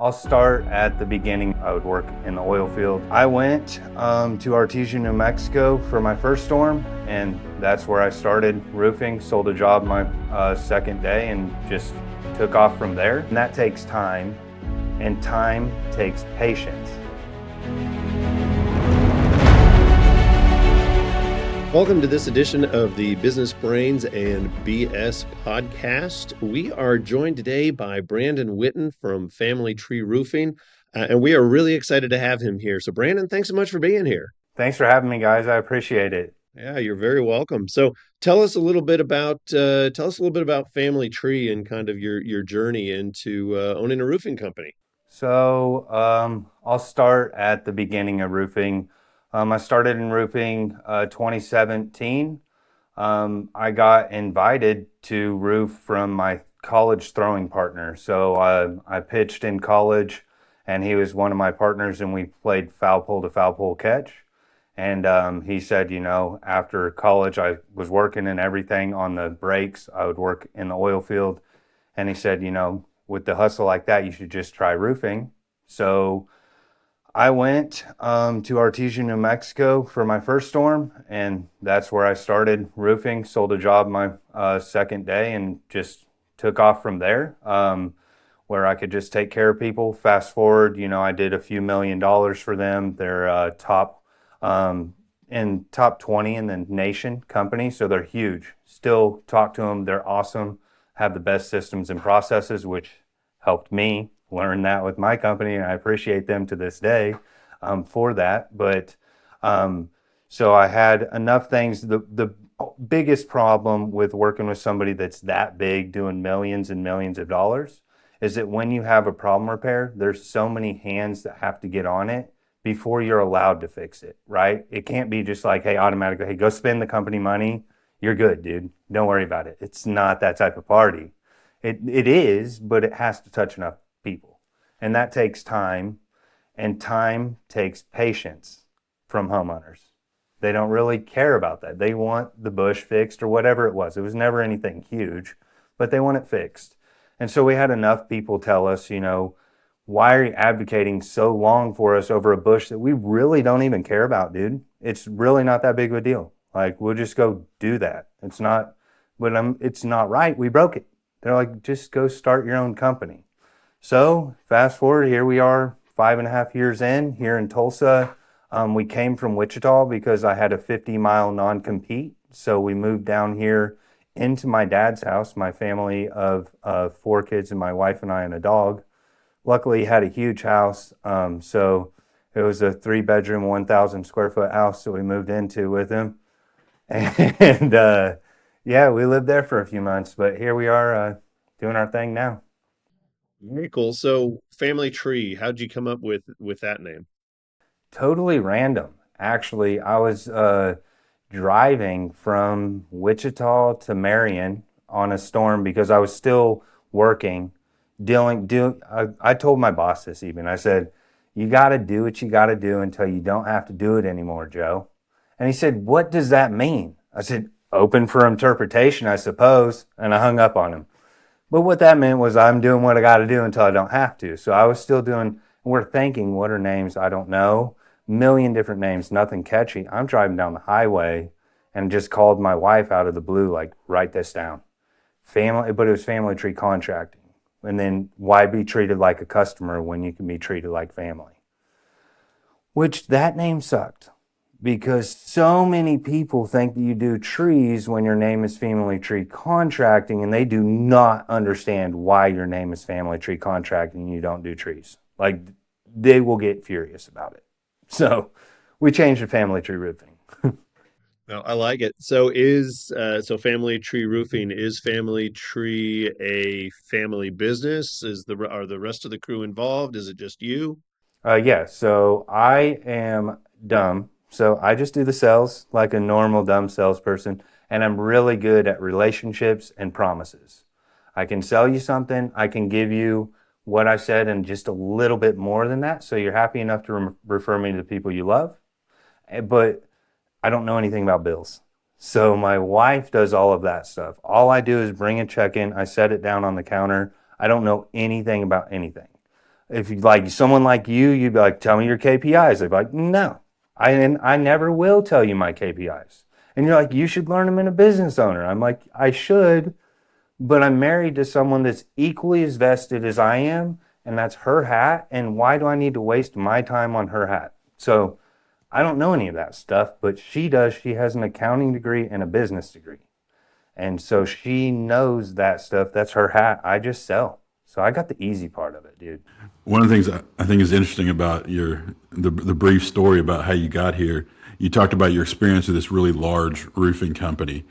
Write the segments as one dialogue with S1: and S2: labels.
S1: I'll start at the beginning. I would work in the oil field. I went to Artesia, New Mexico for my first storm, and that's where I started roofing. Sold a job my second day and just took off from there. And that takes time, and time takes patience.
S2: Welcome to this edition of the Business Brains and BS podcast. We are joined today by Brandon Witten from Family Tree Roofing, and we are really excited to have him here. So Brandon, thanks so much for being here.
S1: Thanks for having me, guys. I appreciate it.
S2: Yeah, you're very welcome. So tell us a little bit about Family Tree and kind of your journey into owning a roofing company.
S1: So I'll start at the beginning of roofing. I started in roofing 2017. I got invited to roof from my college throwing partner. So I pitched in college, and he was one of my partners, and we played foul pole to foul pole catch. And he said, after college, I was working and everything on the breaks. I would work in the oil field. And he said, with the hustle like that, you should just try roofing. So I went to Artesia, New Mexico for my first storm, and that's where I started roofing. Sold a job my second day and just took off from there, where I could just take care of people. Fast forward, I did a few $1 million for them. They're top 20 in the nation company, so they're huge. Still talk to them. They're awesome, have the best systems and processes, which helped me learn that with my company, and I appreciate them to this day for that. But so I had enough things. The biggest problem with working with somebody that's that big, doing millions and millions of dollars, is that when you have a problem repair, there's so many hands that have to get on it before you're allowed to fix it, right? It can't be just like, hey, automatically, hey, go spend the company money. You're good, dude. Don't worry about it. It's not that type of party. It is, but it has to touch enough people. And that takes time, and time takes patience from homeowners. They don't really care about that. They want the bush fixed or whatever it was. It was never anything huge, but they want it fixed. And so we had enough people tell us, why are you advocating so long for us over a bush that we really don't even care about, dude? It's really not that big of a deal. Like, we'll just go do that. It's not right. We broke it. They're like, just go start your own company. So fast forward, here we are 5.5 years in here in Tulsa. We came from Wichita because I had a 50-mile non-compete. So we moved down here into my dad's house, my family of 4 kids and my wife and I and a dog. Luckily, he had a huge house. So it was a 3-bedroom, 1,000 square foot house that we moved into with him. And yeah, we lived there for a few months, but here we are doing our thing now.
S2: Very cool. So Family Tree, how'd you come up with that name?
S1: Totally random. Actually, I was driving from Wichita to Marion on a storm because I was still working, I told my boss this even. I said, you got to do what you got to do until you don't have to do it anymore, Joe. And he said, what does that mean? I said, open for interpretation, I suppose. And I hung up on him. But what that meant was I'm doing what I got to do until I don't have to. So I was still doing, we're thinking, what are names? I don't know. Million different names, nothing catchy. I'm driving down the highway and just called my wife out of the blue, like, write this down. But it was Family Tree Contracting. And then why be treated like a customer when you can be treated like family? Which that name sucked. Because so many people think that you do trees when your name is Family Tree Contracting, and they do not understand why your name is Family Tree Contracting and you don't do trees. Like, they will get furious about it. So we changed to Family Tree Roofing.
S2: Well, I like it. So Family Tree Roofing, is Family Tree a family business? Are the rest of the crew involved? Is it just you?
S1: Yeah, so I am dumb. So I just do the sales like a normal dumb salesperson, and I'm really good at relationships and promises. I can sell you something. I can give you what I said and just a little bit more than that, so you're happy enough to refer me to the people you love. But I don't know anything about bills. So my wife does all of that stuff. All I do is bring a check in. I set it down on the counter. I don't know anything about anything. If you like someone like you'd be like, tell me your KPIs. They'd be like, no, I never will tell you my KPIs. And you're like, you should learn them in a business owner. I'm like, I should, but I'm married to someone that's equally as vested as I am, and that's her hat. And why do I need to waste my time on her hat? So I don't know any of that stuff, but she does. She has an accounting degree and a business degree. And so she knows that stuff. That's her hat. I just sell. So I got the easy part of it, dude.
S3: One of the things I think is interesting about the brief story about how you got here, you talked about your experience with this really large roofing company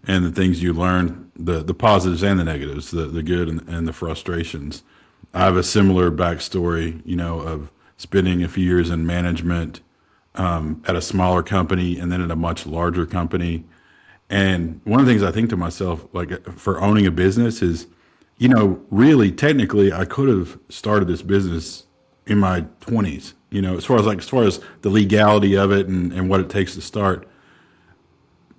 S3: and the things you learned, the positives and the negatives, the good and the frustrations. I have a similar backstory, of spending a few years in management at a smaller company and then at a much larger company. And one of the things I think to myself, like for owning a business is, really technically I could have started this business in my 20s, as far as the legality of it and what it takes to start.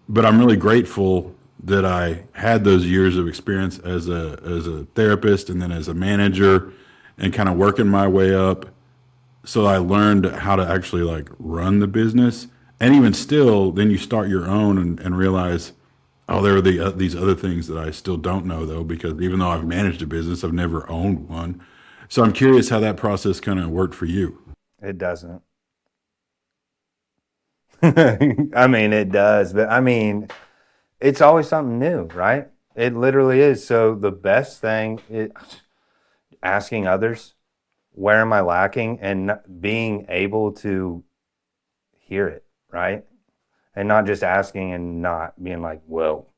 S3: But I'm really grateful that I had those years of experience as a therapist and then as a manager and kind of working my way up. So I learned how to actually like run the business. And even still, then you start your own and realize, oh, there are these other things that I still don't know, though, because even though I've managed a business, I've never owned one. So I'm curious how that process kind of worked for you.
S1: It doesn't. I mean, it does, but I mean, it's always something new, right? It literally is. So the best thing is asking others, where am I lacking, and being able to hear it, right? And not just asking and not being like, well,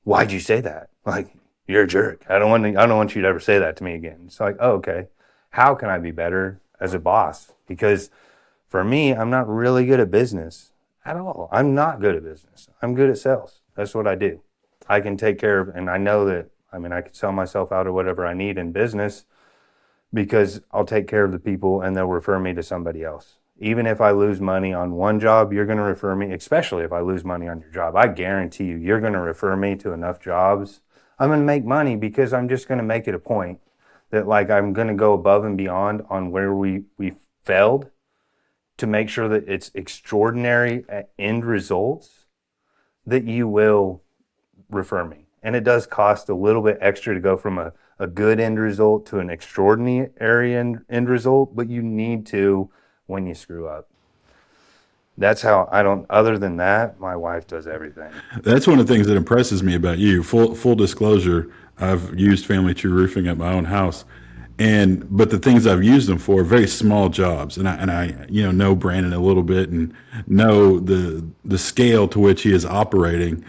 S1: why'd you say that? Like, you're a jerk. I don't want you to ever say that to me again. It's like, oh, okay. How can I be better as a boss? Because for me, I'm not really good at business at all. I'm not good at business. I'm good at sales. That's what I do. I can take care of, and I know that, I mean, I can sell myself out of whatever I need in business because I'll take care of the people and they'll refer me to somebody else. Even if I lose money on one job, you're going to refer me, especially if I lose money on your job. I guarantee you, you're going to refer me to enough jobs. I'm going to make money because I'm just going to make it a point that like I'm going to go above and beyond on where we failed to make sure that it's extraordinary end results that you will refer me. And it does cost a little bit extra to go from a good end result to an extraordinary end result, but you need to when you screw up. That's how other than that, my wife does everything.
S3: That's one of the things that impresses me about you. Full disclosure, I've used Family Tree Roofing at my own house. But the things I've used them for are very small jobs, and I know Brandon a little bit and know the scale to which he is operating.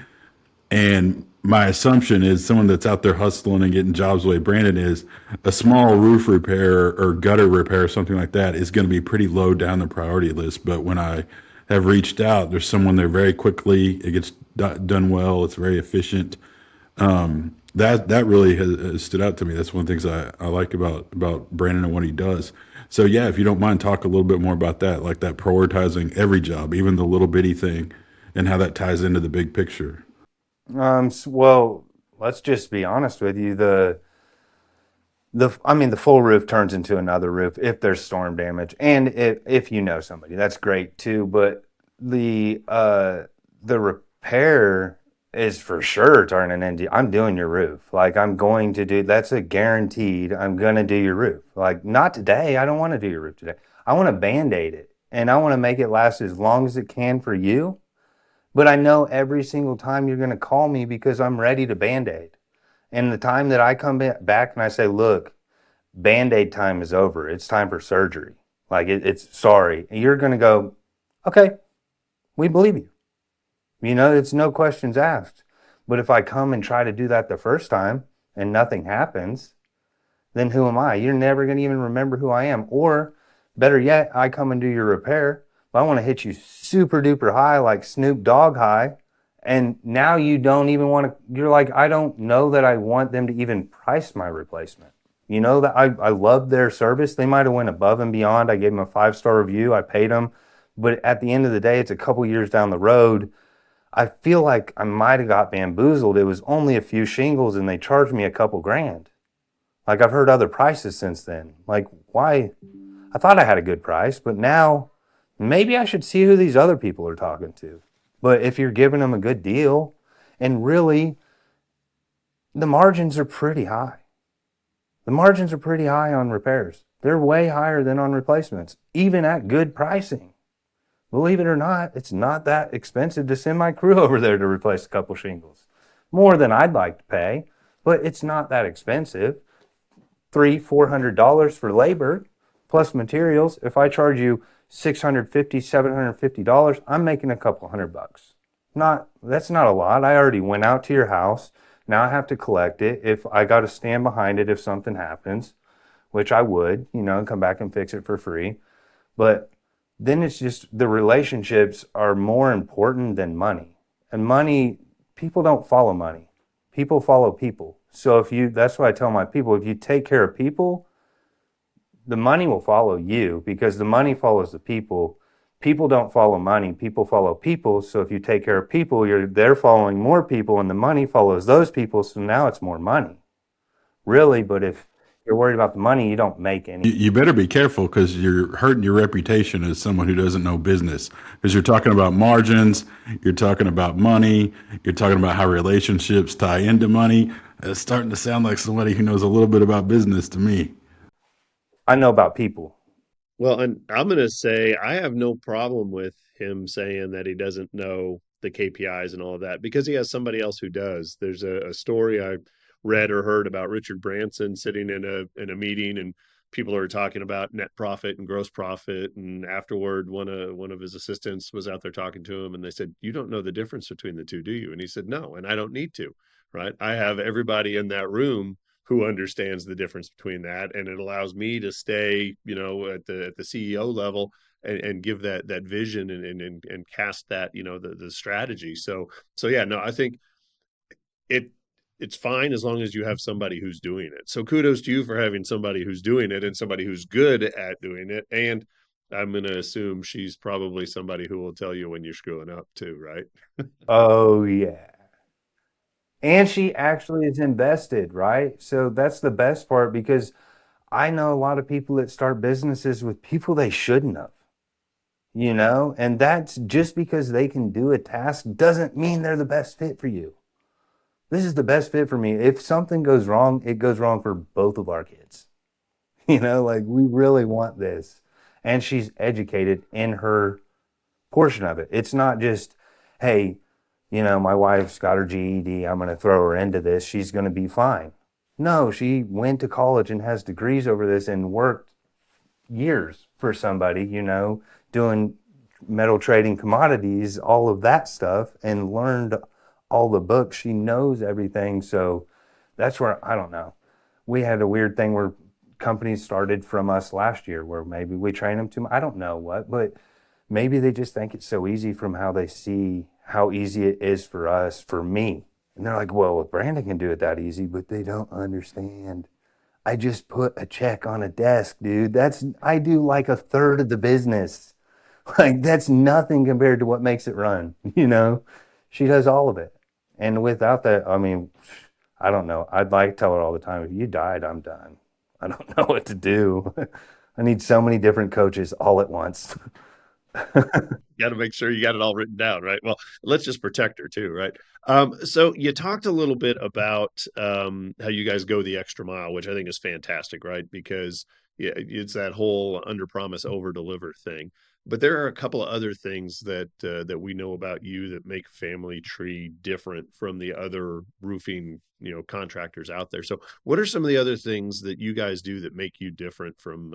S3: And my assumption is someone that's out there hustling and getting jobs the way Brandon is, a small roof repair or gutter repair or something like that is going to be pretty low down the priority list. But when I have reached out, there's someone there very quickly. It gets done well. It's very efficient. That really has stood out to me. That's one of the things I like about Brandon and what he does. So yeah, if you don't mind, talk a little bit more about that, like that prioritizing every job, even the little bitty thing, and how that ties into the big picture.
S1: Well, let's just be honest with you. The full roof turns into another roof if there's storm damage, and if you know somebody, that's great too. But the repair is for sure turning into, I'm doing your roof. Like I'm going to do, that's a guaranteed, I'm going to do your roof. Like not today. I don't want to do your roof today. I want to Band-Aid it and I want to make it last as long as it can for you. But I know every single time you're going to call me because I'm ready to Band-Aid. And the time that I come back and I say, look, Band-Aid time is over. It's time for surgery. Like it's sorry. And you're going to go, okay, we believe you. It's no questions asked. But if I come and try to do that the first time and nothing happens, then who am I? You're never going to even remember who I am. Or better yet, I come and do your repair. I want to hit you super duper high, like Snoop Dogg high. And now you don't even want to, you're like, I don't know that I want them to even price my replacement. That I love their service. They might have went above and beyond. I gave them a 5-star review. I paid them. But at the end of the day, it's a couple years down the road. I feel like I might have got bamboozled. It was only a few shingles and they charged me a couple grand. Like, I've heard other prices since then. Like, why? I thought I had a good price, but now maybe I should see who these other people are talking to. But if you're giving them a good deal, and really, the margins are pretty high. The margins are pretty high on repairs. They're way higher than on replacements, even at good pricing. Believe it or not, it's not that expensive to send my crew over there to replace a couple shingles. More than I'd like to pay, but it's not that expensive. $300-400 for labor plus materials. If I charge you $650-750, I'm making a couple $100. That's not a lot. I already went out to your house. Now I have to collect it. If I got to stand behind it if something happens, which I would, and come back and fix it for free. But then it's just the relationships are more important than money. And money, people don't follow money. People follow people. So that's why I tell my people, if you take care of people, the money will follow you, because the money follows the people. People don't follow money. People follow people. So if you take care of people, they're following more people, and the money follows those people. So now it's more money, really. But if you're worried about the money, you don't make any.
S3: You better be careful, because you're hurting your reputation as someone who doesn't know business, because you're talking about margins, you're talking about money, you're talking about how relationships tie into money. It's starting to sound like somebody who knows a little bit about business to me.
S1: I know about people.
S2: Well, and I'm going to say I have no problem with him saying that he doesn't know the KPIs and all of that, because he has somebody else who does. There's a story I read or heard about Richard Branson sitting in a meeting, and people are talking about net profit and gross profit. And afterward, one of his assistants was out there talking to him, and they said, "You don't know the difference between the two, do you?" And he said, "No, and I don't need to." Right? I have everybody in that room who understands the difference between that, and it allows me to stay, at the CEO level, and give that vision, and cast that, the strategy. So yeah, no, I think it's fine as long as you have somebody who's doing it. So kudos to you for having somebody who's doing it, and somebody who's good at doing it. And I'm going to assume she's probably somebody who will tell you when you're screwing up too, right?
S1: Oh, yeah. And she actually is invested, right? So that's the best part, because I know a lot of people that start businesses with people they shouldn't have, and that's just because they can do a task doesn't mean they're the best fit for you. This is the best fit for me. If something goes wrong, it goes wrong for both of our kids. Like, we really want this. And she's educated in her portion of it. It's not just, hey, my wife's got her GED, I'm going to throw her into this, she's going to be fine. No, she went to college and has degrees over this and worked years for somebody, doing metal trading, commodities, all of that stuff, and learned all the books. She knows everything. So that's where, I don't know. We had a weird thing where companies started from us last year where maybe we train them too much. I don't know what, but maybe they just think it's so easy from how they see how easy it is for us, for me. And they're like, well, if Brandon can do it that easy, but they don't understand. I just put a check on a desk, dude. I do like a third of the business. Like, that's nothing compared to what makes it run, She does all of it. And without that, I mean, I don't know. I'd like to tell her all the time, if you died, I'm done. I don't know what to do. I need so many different coaches all at once.
S2: Got to make sure you got it all written down, right? Well, let's just protect her too, right? So you talked a little bit about how you guys go the extra mile, which I think is fantastic, right? Because yeah, it's that whole under promise, over deliver thing. But there are a couple of other things that we know about you that make Family Tree different from the other roofing, contractors out there. So, what are some of the other things that you guys do that make you different from,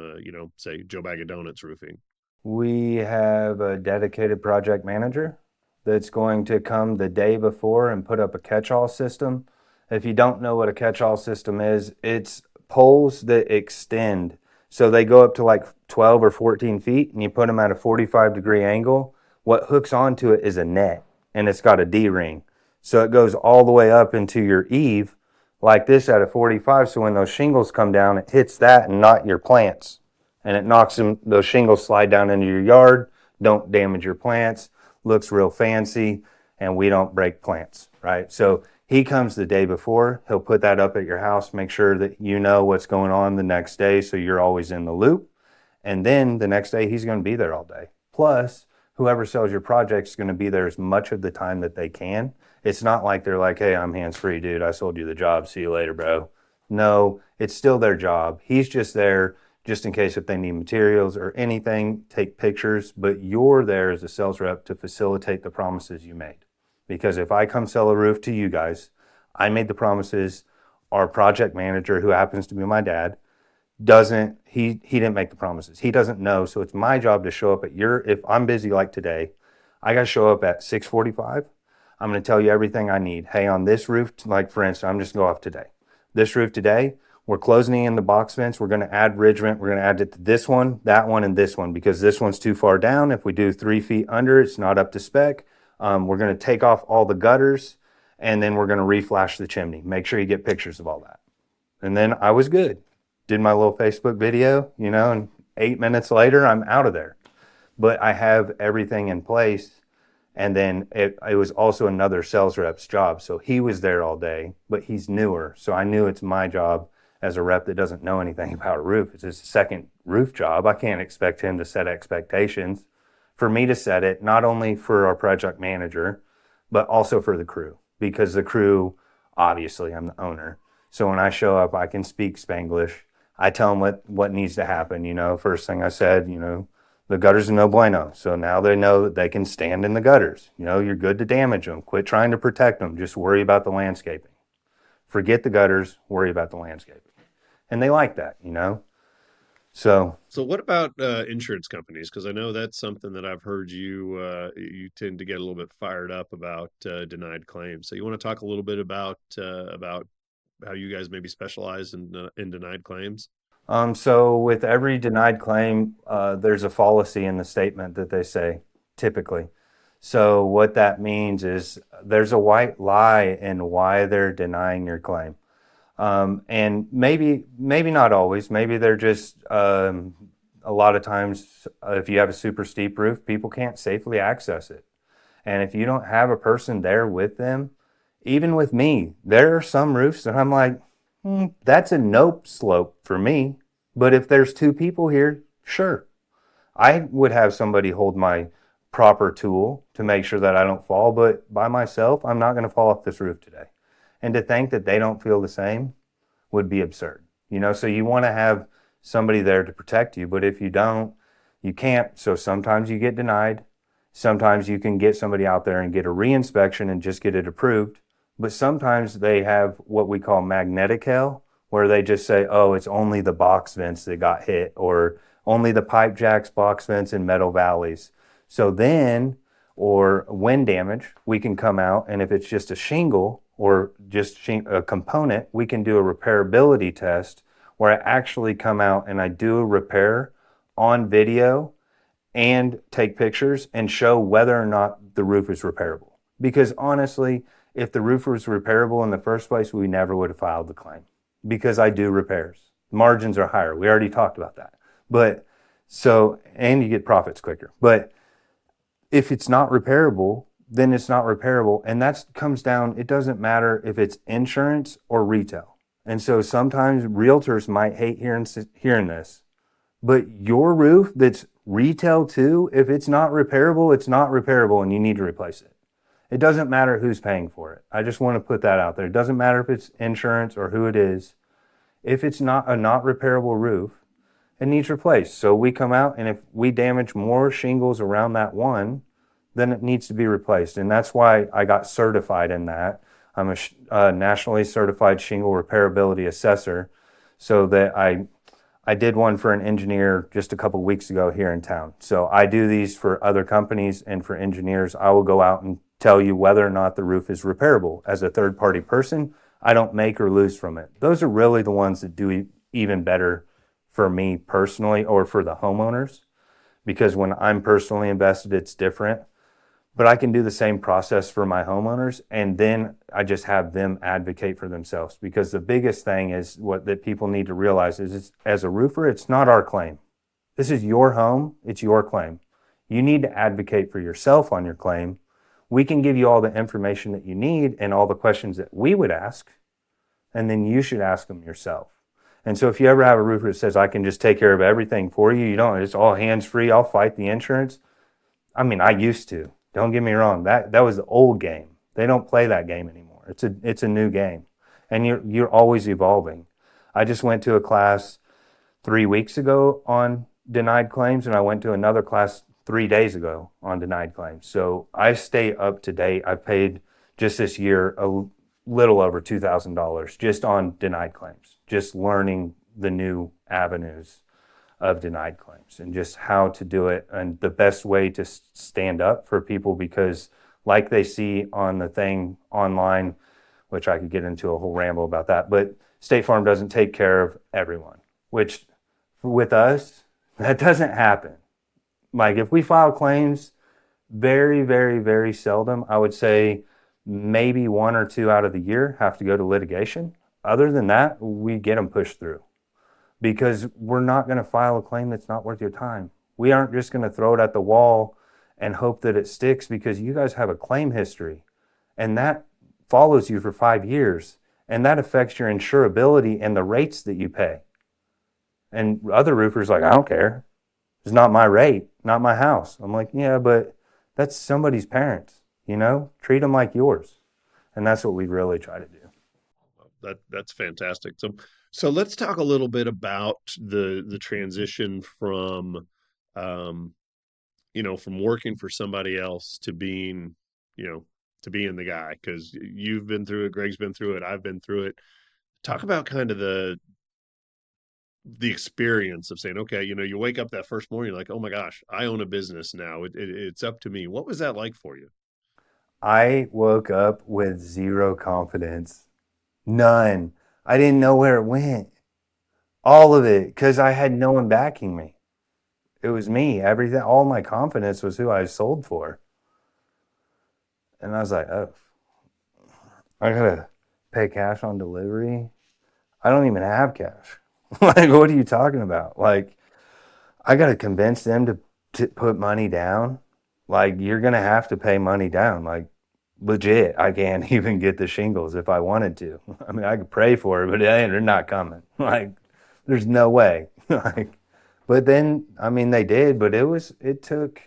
S2: say, Joe Bag of Donuts Roofing?
S1: We have a dedicated project manager that's going to come the day before and put up a catch-all system. If you don't know what a catch-all system is, it's poles that extend. So they go up to like 12 or 14 feet, and you put them at a 45-degree angle. What hooks onto it is a net, and it's got a D-ring. So it goes all the way up into your eave like this at a 45. So when those shingles come down, it hits that and not your plants. And it knocks them, those shingles slide down into your yard, don't damage your plants, looks real fancy, and we don't break plants, right? So He comes the day before. He'll put that up at your house, make sure that you know what's going on the next day so you're always in the loop. And then the next day, he's going to be there all day. Plus, whoever sells your project is going to be there as much of the time that they can. It's not like they're like, hey, I'm hands-free, dude. I sold you the job. See you later, bro. No, it's still their job. He's just there just in case if they need materials or anything, take pictures. But you're there as a sales rep to facilitate the promises you made. Because if I come sell a roof to you guys, I made the promises. Our project manager, who happens to be my dad, he didn't make the promises. He doesn't know. So it's my job to show up if I'm busy like today, I got to show up at 6:45. I'm going to tell you everything I need. Hey, on this roof, like for instance, I'm just going to go off today. This roof today, we're closing in the box vents. We're going to add ridge vent. We're going to add it to this one, that one, and this one, because this one's too far down. If we do 3 feet under, it's not up to spec. We're going to take off all the gutters, and then we're going to reflash the chimney. Make sure you get pictures of all that. And then I was good. Did my little Facebook video, and 8 minutes later, I'm out of there. But I have everything in place. And then it was also another sales rep's job. So he was there all day, but he's newer. So I knew it's my job as a rep that doesn't know anything about a roof. It's his second roof job. I can't expect him to set expectations. For me to set it, not only for our project manager, but also for the crew. Because the crew, obviously, I'm the owner. So when I show up, I can speak Spanglish. I tell them what needs to happen. First thing I said, the gutters are no bueno. So now they know that they can stand in the gutters. You're good to damage them. Quit trying to protect them. Just worry about the landscaping. Forget the gutters, worry about the landscaping. And they like that, So
S2: what about insurance companies? Because I know that's something that I've heard you tend to get a little bit fired up about denied claims. So you want to talk a little bit about how you guys maybe specialize in denied claims?
S1: So with every denied claim, there's a fallacy in the statement that they say, typically. So what that means is there's a white lie in why they're denying your claim. And maybe not always. Maybe they're just, a lot of times, if you have a super steep roof, people can't safely access it. And if you don't have a person there with them, even with me, there are some roofs that I'm like, that's a nope slope for me. But if there's 2 people here, sure. I would have somebody hold my proper tool to make sure that I don't fall. But by myself, I'm not going to fall off this roof today. And to think that they don't feel the same would be absurd. So you want to have somebody there to protect you. But if you don't, you can't. So sometimes you get denied. Sometimes you can get somebody out there and get a reinspection and just get it approved. But sometimes they have what we call magnetic hail, where they just say, oh, it's only the box vents that got hit, or only the pipe jacks, box vents, and metal valleys. So then, or wind damage, we can come out, and if it's just a shingle or just a component, we can do a repairability test where I actually come out and I do a repair on video and take pictures and show whether or not the roof is repairable. Because honestly, if the roof was repairable in the first place, we never would have filed the claim, because I do repairs. Margins are higher. We already talked about that. And you get profits quicker. But if it's not repairable, then it's not repairable. And that comes down, it doesn't matter if it's insurance or retail. And so sometimes realtors might hate hearing this, but your roof that's retail too, if it's not repairable, it's not repairable and you need to replace it. It doesn't matter who's paying for it. I just want to put that out there. It doesn't matter if it's insurance or who it is. If it's not a not repairable roof, it needs replaced. So we come out, and if we damage more shingles around that one, then it needs to be replaced. And that's why I got certified in that. I'm a nationally certified Shingle Repairability Assessor, so that I did one for an engineer just a couple weeks ago here in town. So I do these for other companies, and for engineers, I will go out and tell you whether or not the roof is repairable. As a third-party person, I don't make or lose from it. Those are really the ones that do even better for me personally, or for the homeowners, because when I'm personally invested, it's different. But I can do the same process for my homeowners, and then I just have them advocate for themselves. Because the biggest thing is that people need to realize is, as a roofer, it's not our claim. This is your home, it's your claim. You need to advocate for yourself on your claim. We can give you all the information that you need and all the questions that we would ask, and then you should ask them yourself. And so if you ever have a roofer that says, I can just take care of everything for you, you don't, it's all hands free, I'll fight the insurance. I mean, I used to. Don't get me wrong. That was the old game. They don't play that game anymore. It's a new game. And you're always evolving. I just went to a class 3 weeks ago on denied claims, and I went to another class 3 days ago on denied claims. So I stay up to date. I paid just this year a little over $2,000 just on denied claims, just learning the new avenues of denied claims and just how to do it and the best way to stand up for people, because like they see on the thing online, which I could get into a whole ramble about that, but State Farm doesn't take care of everyone, which with us, that doesn't happen. Like if we file claims, very, very, very seldom, I would say maybe 1 or 2 out of the year have to go to litigation. Other than that, we get them pushed through, because we're not going to file a claim that's not worth your time. We aren't just going to throw it at the wall and hope that it sticks, because you guys have a claim history and that follows you for 5 years, and that affects your insurability and the rates that you pay. And other roofers like, I don't care. It's not my rate, not my house. I'm like, yeah, but that's somebody's parents, treat them like yours. And that's what we really try to do.
S2: That's fantastic. So let's talk a little bit about the transition from from working for somebody else to being, to being the guy, because you've been through it, Greg's been through it, I've been through it. Talk about kind of the experience of saying, okay, you wake up that first morning, you're like, oh my gosh, I own a business now. It's up to me. What was that like for you?
S1: I woke up with zero confidence. None. I didn't know where it went. All of it, because I had no one backing me. It was me. Everything, all my confidence was who I sold for. And I was like, oh, I gotta pay cash on delivery. I don't even have cash. Like, what are you talking about? Like, I gotta convince them to put money down. Like, you're gonna have to pay money down. Like, legit, I can't even get the shingles if I wanted to. I mean, I could pray for it, but they're not coming. Like, there's no way. Like, but then, I mean, they did, but it took,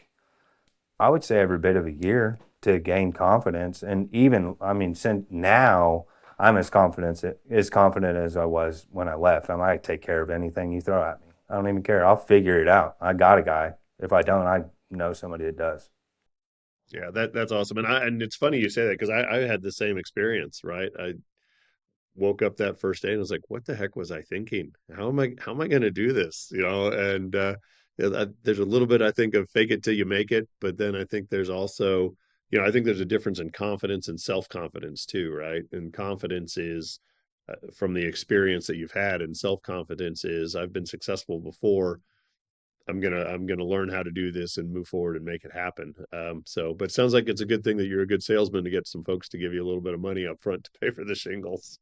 S1: I would say, every bit of a year to gain confidence. And even, I mean, since now I'm as confident as I was when I left. I might take care of anything you throw at me. I don't even care. I'll figure it out. I got a guy. If I don't, I know somebody that does.
S2: Yeah, that's awesome. And it's funny you say that, because I had the same experience, right? I woke up that first day and was like, what the heck was I thinking? How am I going to do this? And yeah, there's a little bit, I think, of fake it till you make it, but then I think there's also, I think there's a difference in confidence and self-confidence too, right? And confidence is from the experience that you've had, and self-confidence is I've been successful before. I'm gonna learn how to do this and move forward and make it happen. But it sounds like it's a good thing that you're a good salesman to get some folks to give you a little bit of money up front to pay for the shingles.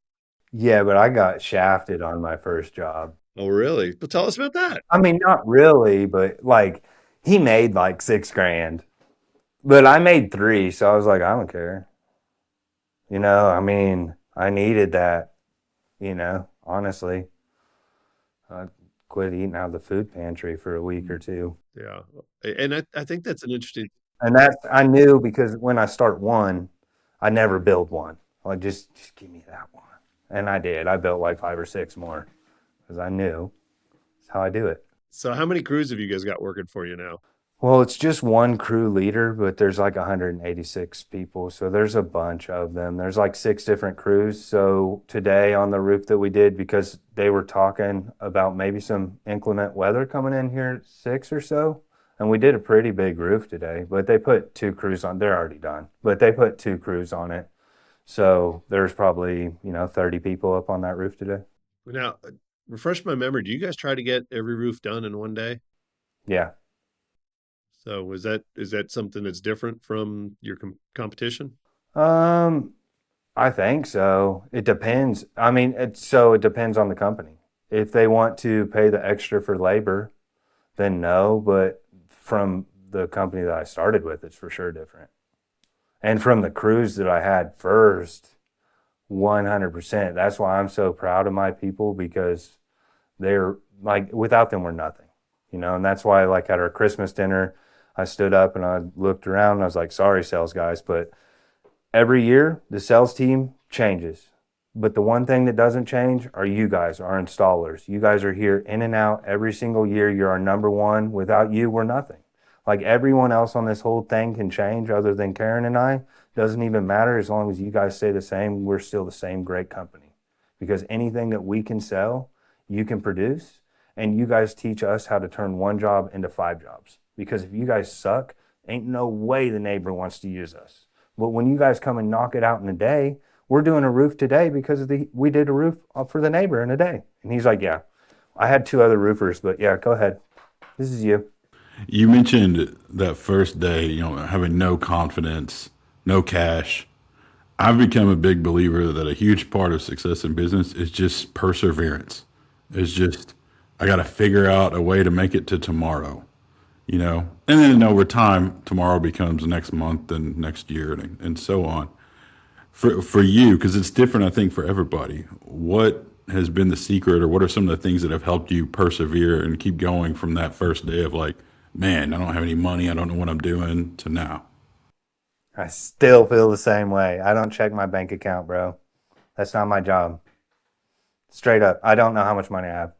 S1: Yeah, but I got shafted on my first job.
S2: Oh, really? But tell us about that.
S1: I mean, not really, but like he made like 6 grand, but I made three. So I was like, I don't care. I mean, I needed that, honestly. I quit eating out of the food pantry for a week or two.
S2: Yeah. And I think that's an interesting.
S1: And I knew, because when I start one, I never build one. Like, just give me that one. And I did. I built like 5 or 6 more, because I knew that's how I do it.
S2: So how many crews have you guys got working for you now?
S1: Well, it's just one crew leader, but there's like 186 people. So there's a bunch of them. There's like 6 different crews. So today on the roof that we did, because they were talking about maybe some inclement weather coming in here at 6 or so. And we did a pretty big roof today, but they put 2 crews on. They're already done, but they put 2 crews on it. So there's probably, 30 people up on that roof today.
S2: Now, refresh my memory. Do you guys try to get every roof done in one day?
S1: Yeah.
S2: So is that something that's different from your competition?
S1: I think so. It depends. I mean, it depends on the company. If they want to pay the extra for labor, then no. But from the company that I started with, it's for sure different. And from the crews that I had first, 100%. That's why I'm so proud of my people, because they're like, without them, we're nothing, and that's why, like, at our Christmas dinner, I stood up and I looked around and I was like, sorry, sales guys, but every year the sales team changes. But the one thing that doesn't change are you guys, our installers. You guys are here in and out every single year. You're our number one. Without you, we're nothing. Like, everyone else on this whole thing can change other than Karen and I. Doesn't even matter. As long as you guys stay the same, we're still the same great company. Because anything that we can sell, you can produce. And you guys teach us how to turn one job into 5 jobs. Because if you guys suck, ain't no way the neighbor wants to use us. But when you guys come and knock it out in a day, we're doing a roof today because we did a roof for the neighbor in a day. And he's like, yeah, I had 2 other roofers, but yeah, go ahead. This is you.
S3: You mentioned that first day, having no confidence, no cash. I've become a big believer that a huge part of success in business is just perseverance. It's just, I got to figure out a way to make it to tomorrow. And then over time, tomorrow becomes next month and next year and so on. For you, because it's different, I think, for everybody. What has been the secret, or what are some of the things that have helped you persevere and keep going from that first day of like, man, I don't have any money, I don't know what I'm doing, to now?
S1: I still feel the same way. I don't check my bank account, bro. That's not my job. Straight up. I don't know how much money I have.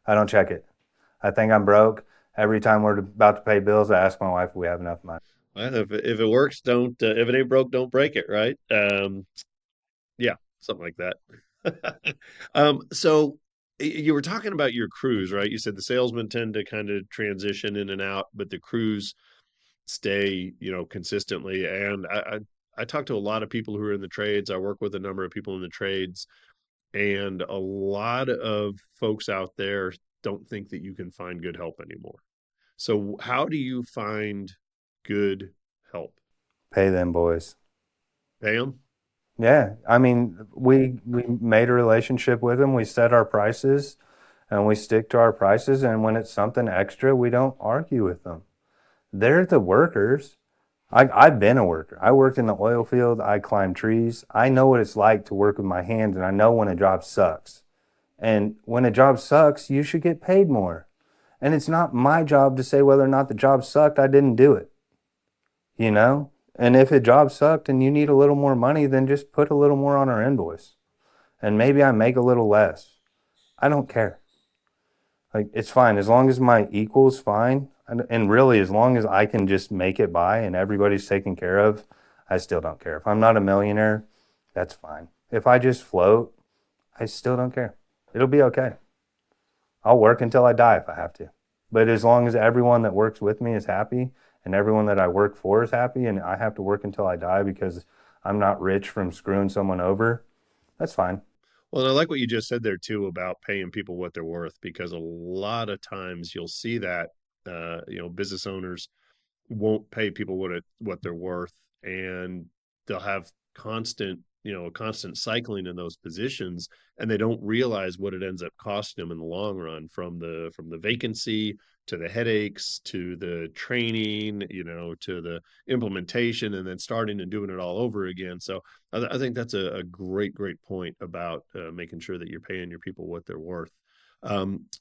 S1: I don't check it. I think I'm broke. Every time we're about to pay bills, I ask my wife if we have enough money.
S2: Well, if it works, don't if it ain't broke, don't break it, right? Yeah, something like that. So you were talking about your crews, right? You said the salesmen tend to kind of transition in and out, but the crews stay, consistently. And I talk to a lot of people who are in the trades. I work with a number of people in the trades, and a lot of folks out there don't think that you can find good help anymore. So how do you find good help?
S1: Pay them boys.
S2: Pay them?
S1: Yeah, I mean, we made a relationship with them. We set our prices, and we stick to our prices. And when it's something extra, we don't argue with them. They're the workers. I've been a worker. I worked in the oil field. I climbed trees. I know what it's like to work with my hands, and I know when a job sucks. And when a job sucks, you should get paid more. And it's not my job to say whether or not the job sucked. I didn't do it, you know? And if a job sucked and you need a little more money, then just put a little more on our invoice. And maybe I make a little less. I don't care. Like, it's fine. As long as my equal's fine. And really, as long as I can just make it by and everybody's taken care of, I still don't care. If I'm not a millionaire, that's fine. If I just float, I still don't care. It'll be okay. I'll work until I die if I have to. But as long as everyone that works with me is happy and everyone that I work for is happy, and I have to work until I die because I'm not rich from screwing someone over, that's fine.
S2: Well, and I like what you just said there too about paying people what they're worth, because a lot of times you'll see that business owners won't pay people what they're worth, and they'll have constant cycling in those positions, and they don't realize what it ends up costing them in the long run, from the vacancy to the headaches to the training, to the implementation, and then starting and doing it all over again. So I think that's a great point about making sure that you're paying your people what they're worth.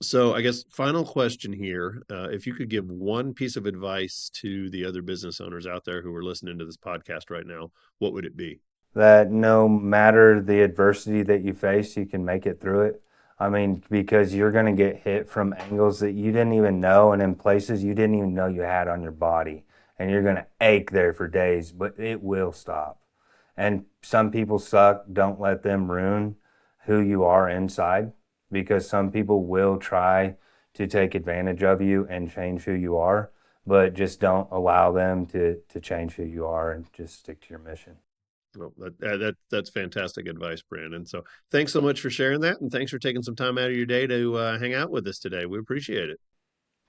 S2: So I guess final question here. If you could give one piece of advice to the other business owners out there who are listening to this podcast right now, what would it be?
S1: That no matter the adversity that you face, you can make it through it. I mean, because you're going to get hit from angles that you didn't even know, and in places you didn't even know you had on your body. And you're going to ache there for days, but it will stop. And some people suck. Don't let them ruin who you are inside, because some people will try to take advantage of you and change who you are, but just don't allow them to change who you are, and just stick to your mission.
S2: Well, that's fantastic advice, Brandon. So thanks so much for sharing that, and thanks for taking some time out of your day to hang out with us today. We appreciate it.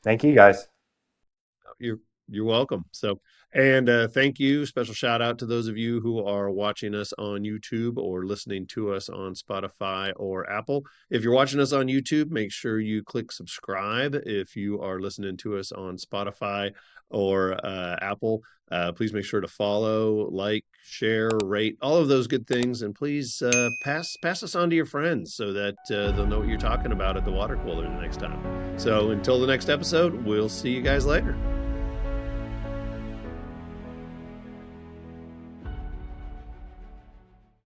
S1: Thank you guys.
S2: You're You're welcome. So, and thank you. Special shout out to those of you who are watching us on YouTube or listening to us on Spotify or Apple. If you're watching us on YouTube, make sure you click subscribe. If you are listening to us on Spotify or Apple, please make sure to follow, like, share, rate, all of those good things, and please pass us on to your friends so that they'll know what you're talking about at the water cooler the next time. So, until the next episode, we'll see you guys later.